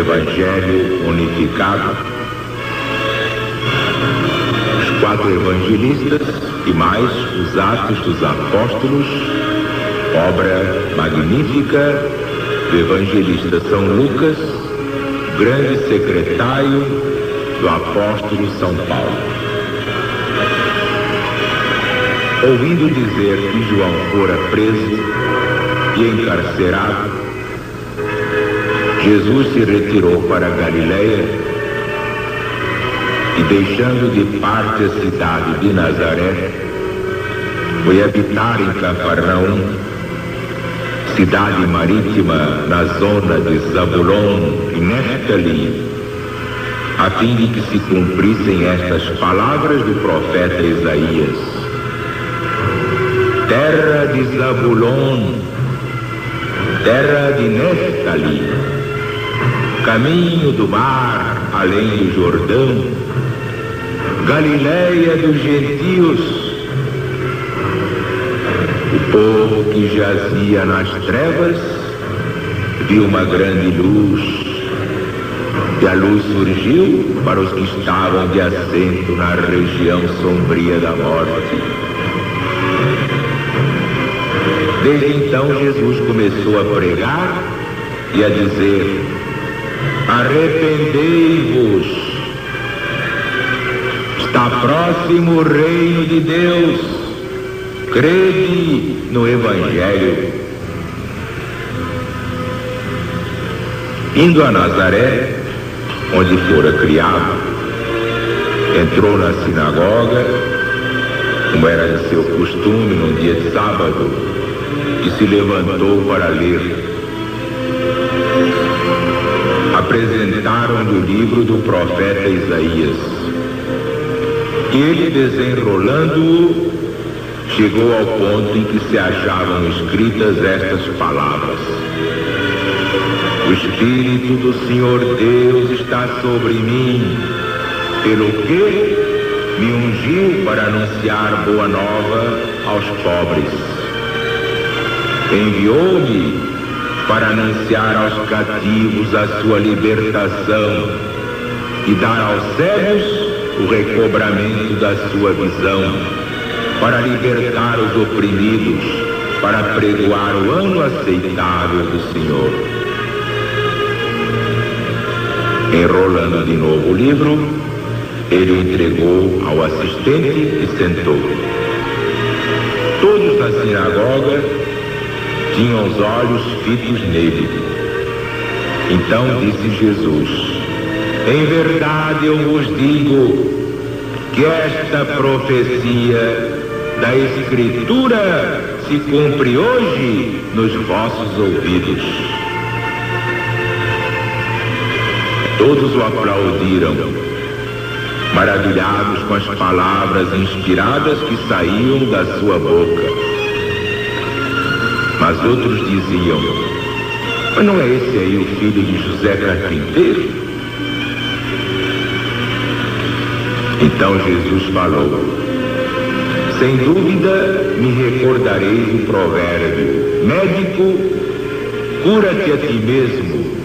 Evangelho unificado, os 4 evangelistas e mais os Atos dos Apóstolos, obra magnífica do evangelista São Lucas, grande secretário do apóstolo São Paulo. Ouvindo dizer que João fora preso e encarcerado, Jesus se retirou para a Galileia e, deixando de parte a cidade de Nazaré, foi habitar em Cafarnaum, cidade marítima na zona de Zabulon e Neftali, a fim de que se cumprissem estas palavras do profeta Isaías: terra de Zabulon, terra de Neftali, caminho do mar além do Jordão, Galileia dos gentios. O povo que jazia nas trevas viu uma grande luz, e a luz surgiu para os que estavam de assento na região sombria da morte. Desde então Jesus começou a pregar e a dizer: arrependei-vos, está próximo o reino de Deus, crede no Evangelho. Indo a Nazaré, onde fora criado, entrou na sinagoga, como era de seu costume num dia de sábado, e se levantou para ler. Apresentaram-lhe o livro do profeta Isaías. E ele, desenrolando-o, chegou ao ponto em que se achavam escritas estas palavras: o Espírito do Senhor Deus está sobre mim, pelo que me ungiu para anunciar boa nova aos pobres. Enviou-me para anunciar aos cativos a sua libertação e dar aos cegos o recobramento da sua visão, para libertar os oprimidos, para pregoar o ano aceitável do Senhor. Enrolando de novo o livro, ele o entregou ao assistente e sentou. Todos na sinagoga tinham os olhos fitos nele. Então disse Jesus: em verdade eu vos digo que esta profecia da Escritura se cumpre hoje nos vossos ouvidos. Todos o aplaudiram, maravilhados com as palavras inspiradas que saíam da sua boca. Mas outros diziam: mas não é esse aí o filho de José Carpinteiro? Então Jesus falou: sem dúvida me recordareis o provérbio: médico, cura-te a ti mesmo.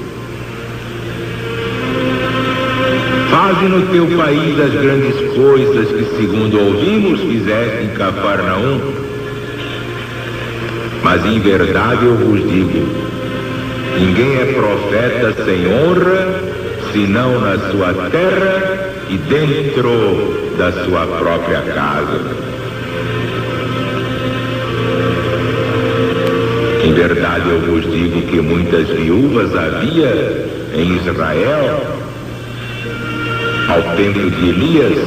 Faze no teu país as grandes coisas que, segundo ouvimos, fizeste em Cafarnaum. Mas em verdade eu vos digo: ninguém é profeta sem honra, senão na sua terra e dentro da sua própria casa. Em verdade eu vos digo que muitas viúvas havia em Israel ao tempo de Elias,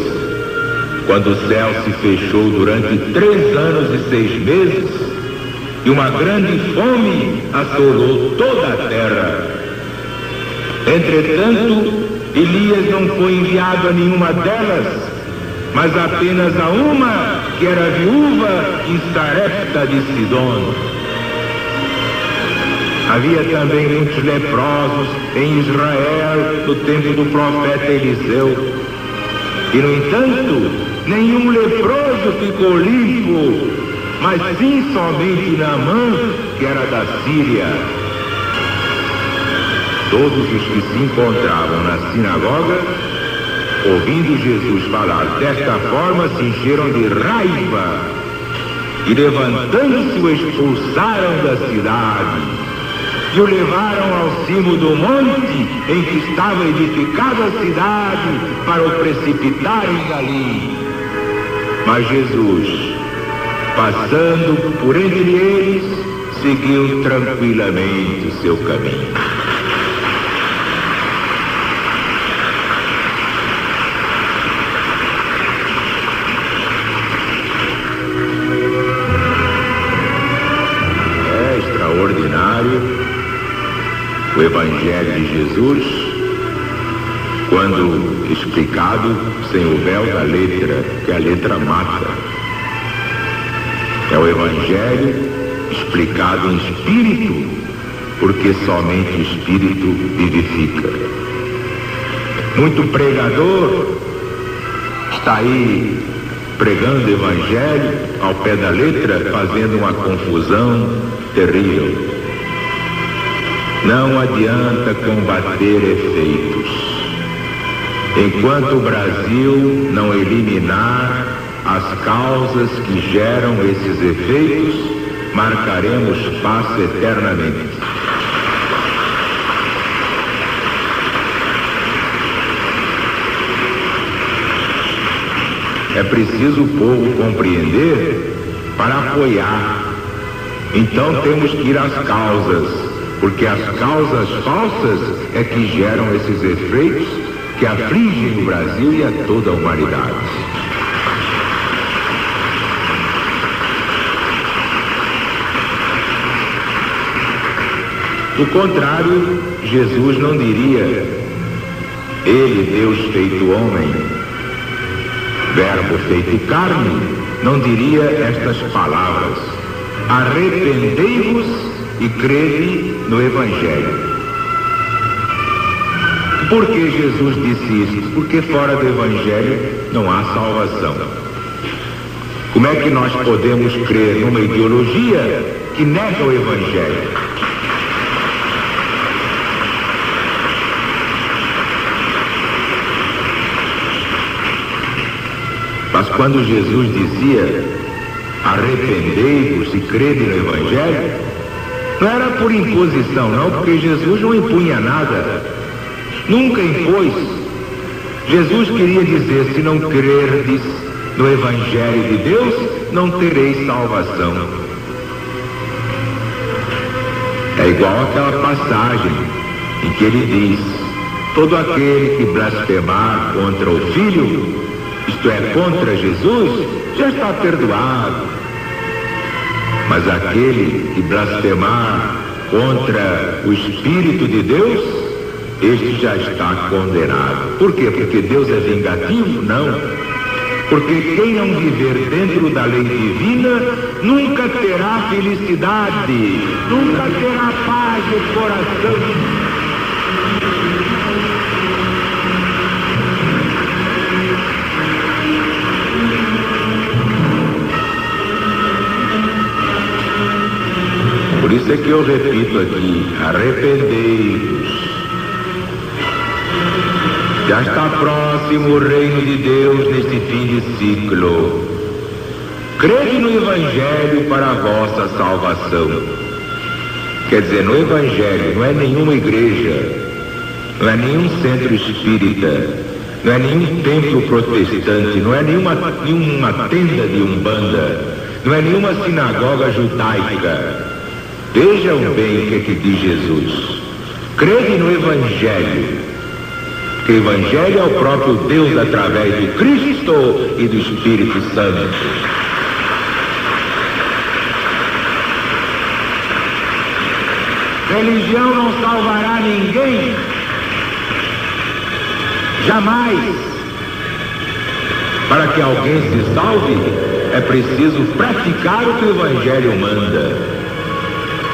quando o céu se fechou durante 3 anos e 6 meses, e uma grande fome assolou toda a terra. Entretanto, Elias não foi enviado a nenhuma delas, mas apenas a uma que era viúva em Sarepta de Sidom. Havia também muitos leprosos em Israel no tempo do profeta Eliseu. E, no entanto, nenhum leproso ficou limpo, mas sim somente Naamã, que era da Síria. Todos os que se encontravam na sinagoga, ouvindo Jesus falar desta forma, se encheram de raiva e, levantando-se, o expulsaram da cidade e o levaram ao cimo do monte em que estava edificada a cidade para o precipitarem dali. Mas Jesus, passando por entre eles, seguiu tranquilamente o seu caminho. É extraordinário o Evangelho de Jesus, quando explicado sem o véu da letra, que a letra mata. É o Evangelho explicado em espírito, porque somente o espírito vivifica. Muito pregador está aí pregando o Evangelho ao pé da letra, fazendo uma confusão terrível. Não adianta combater efeitos. Enquanto o Brasil não eliminar as causas que geram esses efeitos, marcaremos passo eternamente. É preciso o povo compreender para apoiar. Então temos que ir às causas, porque as causas falsas é que geram esses efeitos que afligem o Brasil e a toda a humanidade. Do contrário, Jesus não diria: Ele, Deus feito homem, Verbo feito carne, não diria estas palavras: arrependei-vos e crede no Evangelho. Por que Jesus disse isso? Porque fora do Evangelho não há salvação. Como é que nós podemos crer numa ideologia que nega o Evangelho? Mas quando Jesus dizia: arrependei-vos e crede no Evangelho, não era por imposição, não, porque Jesus não impunha nada, nunca impôs. Jesus queria dizer: se não crerdes no Evangelho de Deus, não tereis salvação. É igual aquela passagem em que ele diz: todo aquele que blasfemar contra o Filho, isto é, contra Jesus, já está perdoado. Mas aquele que blasfemar contra o Espírito de Deus, este já está condenado. Por quê? Porque Deus é vingativo? Não. Porque quem não viver dentro da lei divina nunca terá felicidade, nunca terá paz no coração. Por isso é que eu repito aqui: arrependei-vos. Já está próximo o reino de Deus neste fim de ciclo. Crede no Evangelho para a vossa salvação. Quer dizer, no Evangelho não é nenhuma igreja, não é nenhum centro espírita, não é nenhum templo protestante, não é nenhuma tenda de umbanda, não é nenhuma sinagoga judaica. Vejam bem o que diz Jesus: crede no Evangelho, que o Evangelho é o próprio Deus através do Cristo e do Espírito Santo. Religião não salvará ninguém, jamais. Para que alguém se salve, é preciso praticar o que o Evangelho manda.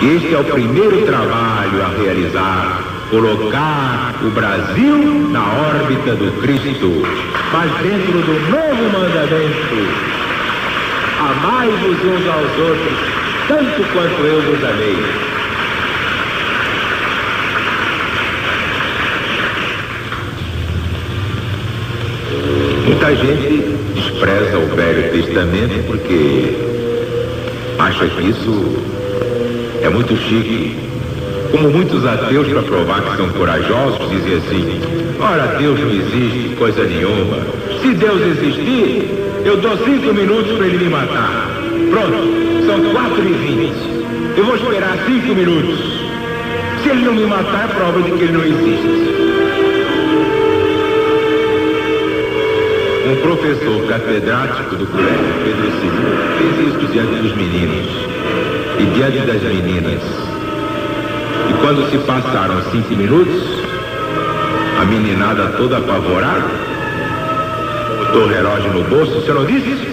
Este é o primeiro trabalho a realizar: colocar o Brasil na órbita do Cristo, mas dentro do novo mandamento: amai-vos uns aos outros, tanto quanto eu vos amei. Muita gente despreza o Velho Testamento porque acha que isso é muito chique. Como muitos ateus, para provar que são corajosos, dizem assim: ora, Deus não existe coisa nenhuma. Se Deus existir, eu dou 5 minutos para ele me matar. Pronto, são 4h20. Eu vou esperar 5 minutos. Se ele não me matar, é prova de que ele não existe. Um professor catedrático do colégio Pedro II fez isso diante dos meninos e diante das meninas. E quando se passaram 5 minutos, a meninada toda apavorada, botou o relógio no bolso. Você não disse?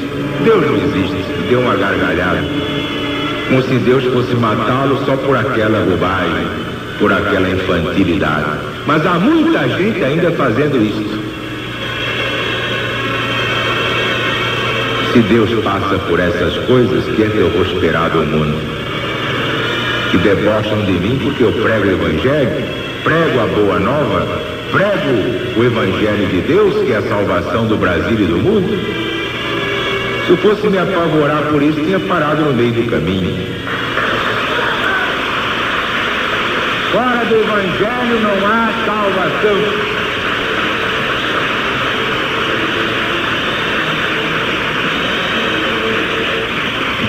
Deus não existe. E deu uma gargalhada, como se Deus fosse matá-lo só por aquela bobagem, por aquela infantilidade. Mas há muita gente ainda fazendo isso. Se Deus passa por essas coisas, que é que eu vou esperar do mundo? Que debocham de mim porque eu prego o Evangelho, prego a Boa Nova, prego o Evangelho de Deus, que é a salvação do Brasil e do mundo. Se eu fosse me apavorar por isso, tinha parado no meio do caminho. Fora do Evangelho não há salvação.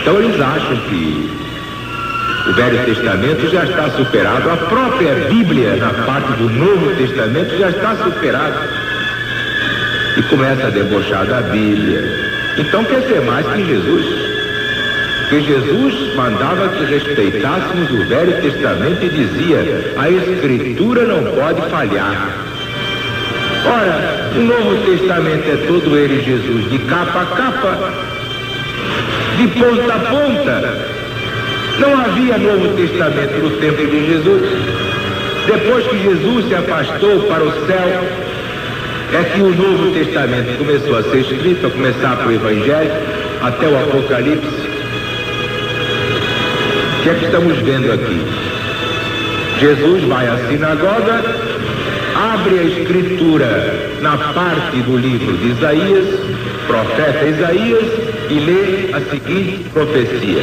Então eles acham que o Velho Testamento já está superado, a própria Bíblia, na parte do Novo Testamento, já está superada. E começa a debochar da Bíblia. Então quer ser mais que Jesus. Porque Jesus mandava que respeitássemos o Velho Testamento e dizia: a Escritura não pode falhar. Ora, o Novo Testamento é todo ele Jesus, de capa a capa, de ponta a ponta. Não havia Novo Testamento no tempo de Jesus. Depois que Jesus se afastou para o céu, é que o Novo Testamento começou a ser escrito, a começar pelo Evangelho até o Apocalipse. O que é que estamos vendo aqui? Jesus vai à sinagoga, abre a Escritura na parte do livro de Isaías, profeta Isaías, e lê a seguinte profecia: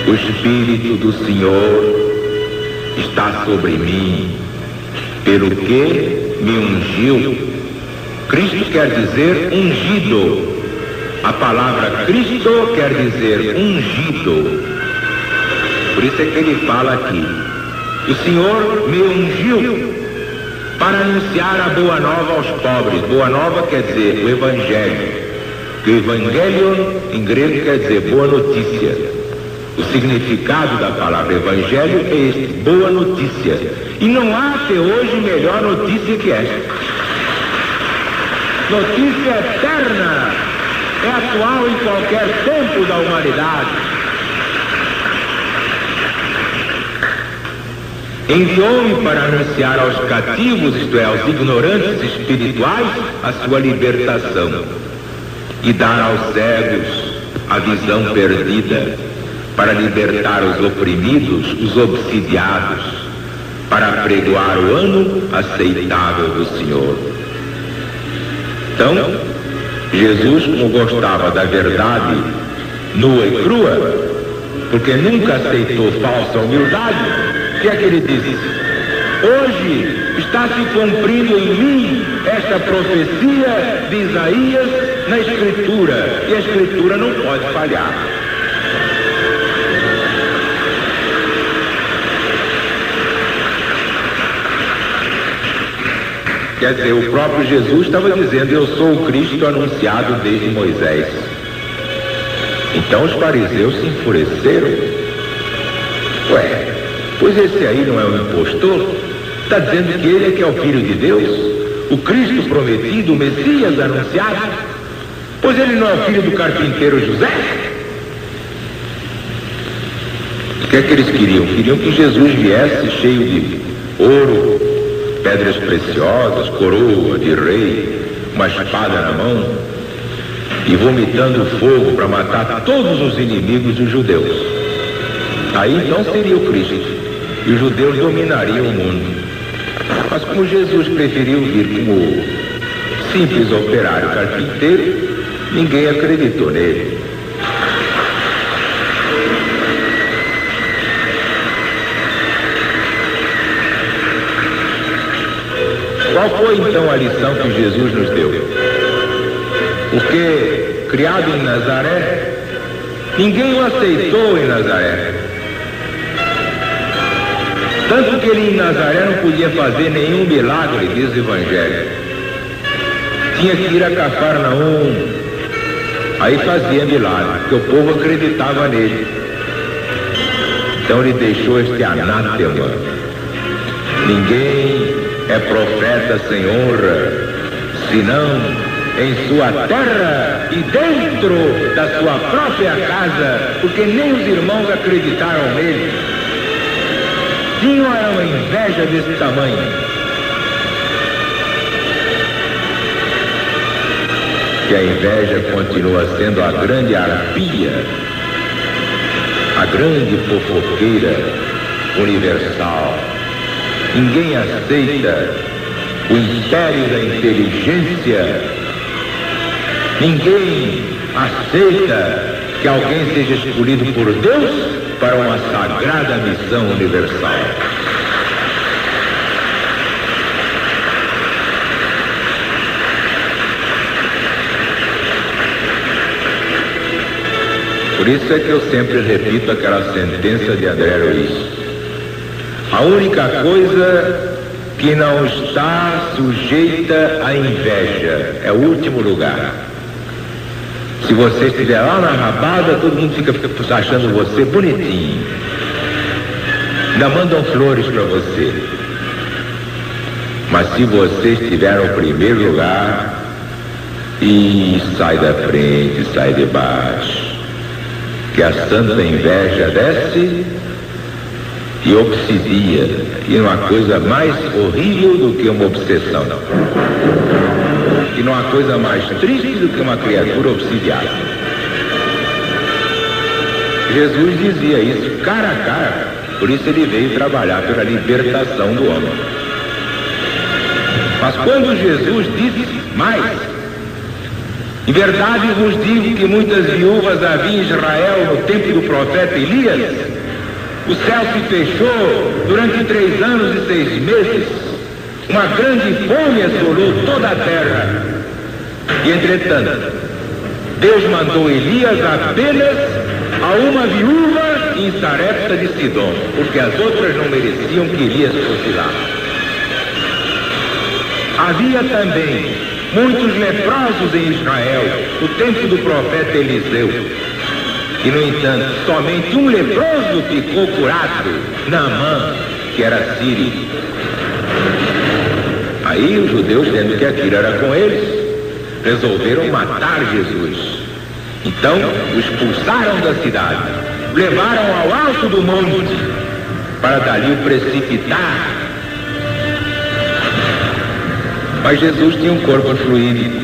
o Espírito do Senhor está sobre mim, pelo que me ungiu. Cristo quer dizer ungido. A palavra Cristo quer dizer ungido. Por isso é que ele fala aqui: o Senhor me ungiu para anunciar a boa nova aos pobres. Boa nova quer dizer o Evangelho. O Evangelion em grego quer dizer boa notícia. O significado da palavra Evangelho é este: boa notícia. E não há até hoje melhor notícia que esta. Notícia eterna, é atual em qualquer tempo da humanidade. Enviou-me para anunciar aos cativos, isto é, aos ignorantes espirituais, a sua libertação, e dar aos cegos a visão perdida, para libertar os oprimidos, os obsidiados, para pregoar o ano aceitável do Senhor. Então, Jesus, como gostava da verdade nua e crua, porque nunca aceitou falsa humildade, o que é que ele disse? Hoje está se cumprindo em mim esta profecia de Isaías na Escritura, e a Escritura não pode falhar. Quer dizer, o próprio Jesus estava dizendo: eu sou o Cristo anunciado desde Moisés. Então os fariseus se enfureceram. Ué, pois esse aí não é um impostor? Está dizendo que ele é que é o Filho de Deus? O Cristo prometido, o Messias anunciado? Pois ele não é o filho do carpinteiro José? O que é que eles queriam? Queriam que Jesus viesse cheio de ouro, pedras preciosas, coroa de rei, uma espada na mão, e vomitando fogo para matar todos os inimigos dos judeus. Aí então seria o Cristo, e os judeus dominariam o mundo. Mas como Jesus preferiu vir como simples operário carpinteiro, ninguém acreditou nele. Qual foi então a lição que Jesus nos deu? Porque, criado em Nazaré, ninguém o aceitou em Nazaré. Tanto que ele em Nazaré não podia fazer nenhum milagre, diz o Evangelho. Tinha que ir a Cafarnaum. Aí fazia milagre, porque o povo acreditava nele. Então ele deixou este anátema. Ninguém é profeta sem honra, senão em sua terra e dentro da sua própria casa, porque nem os irmãos acreditaram nele. Tinham uma inveja desse tamanho. Que a inveja continua sendo a grande arpia, a grande fofoqueira universal. Ninguém aceita o império da inteligência. Ninguém aceita que alguém seja escolhido por Deus para uma sagrada missão universal. Por isso é que eu sempre repito aquela sentença de André Luiz. A única coisa que não está sujeita à inveja é o último lugar. Se você estiver lá na rabada, todo mundo fica achando você bonitinho. Ainda mandam flores para você. Mas se você estiver no primeiro lugar, e sai da frente, sai de baixo, que a santa inveja desce e obsidia, e não há coisa mais horrível do que uma obsessão. E não há coisa mais triste do que uma criatura obsidiada. Jesus dizia isso cara a cara, por isso ele veio trabalhar pela libertação do homem. Mas quando Jesus disse mais, em verdade vos digo que muitas viúvas havia em Israel no tempo do profeta Elias, o céu se fechou durante 3 anos e 6 meses, uma grande fome assolou toda a terra. E entretanto, Deus mandou Elias apenas a uma viúva em Sarepta de Sidom, porque as outras não mereciam que Elias fosse lá. Havia também muitos leprosos em Israel, no tempo do profeta Eliseu. E, no entanto, somente um leproso ficou curado, Naamã, que era sírio. Aí os judeus, vendo que aquilo era com eles, resolveram matar Jesus. Então, o expulsaram da cidade, levaram ao alto do monte, para dali o precipitar. Mas Jesus tinha um corpo fluídico.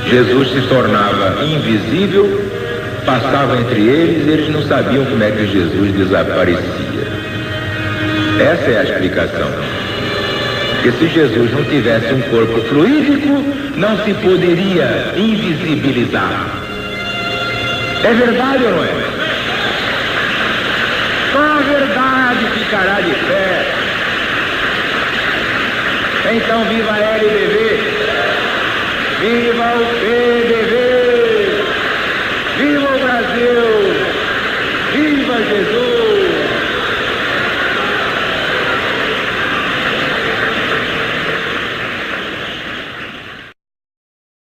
Jesus se tornava invisível, passava entre eles e eles não sabiam como é que Jesus desaparecia. Essa é a explicação. Porque se Jesus não tivesse um corpo fluídico, não se poderia invisibilizar. É verdade ou não é? Só a verdade ficará de pé. Então viva a LBV, viva o P!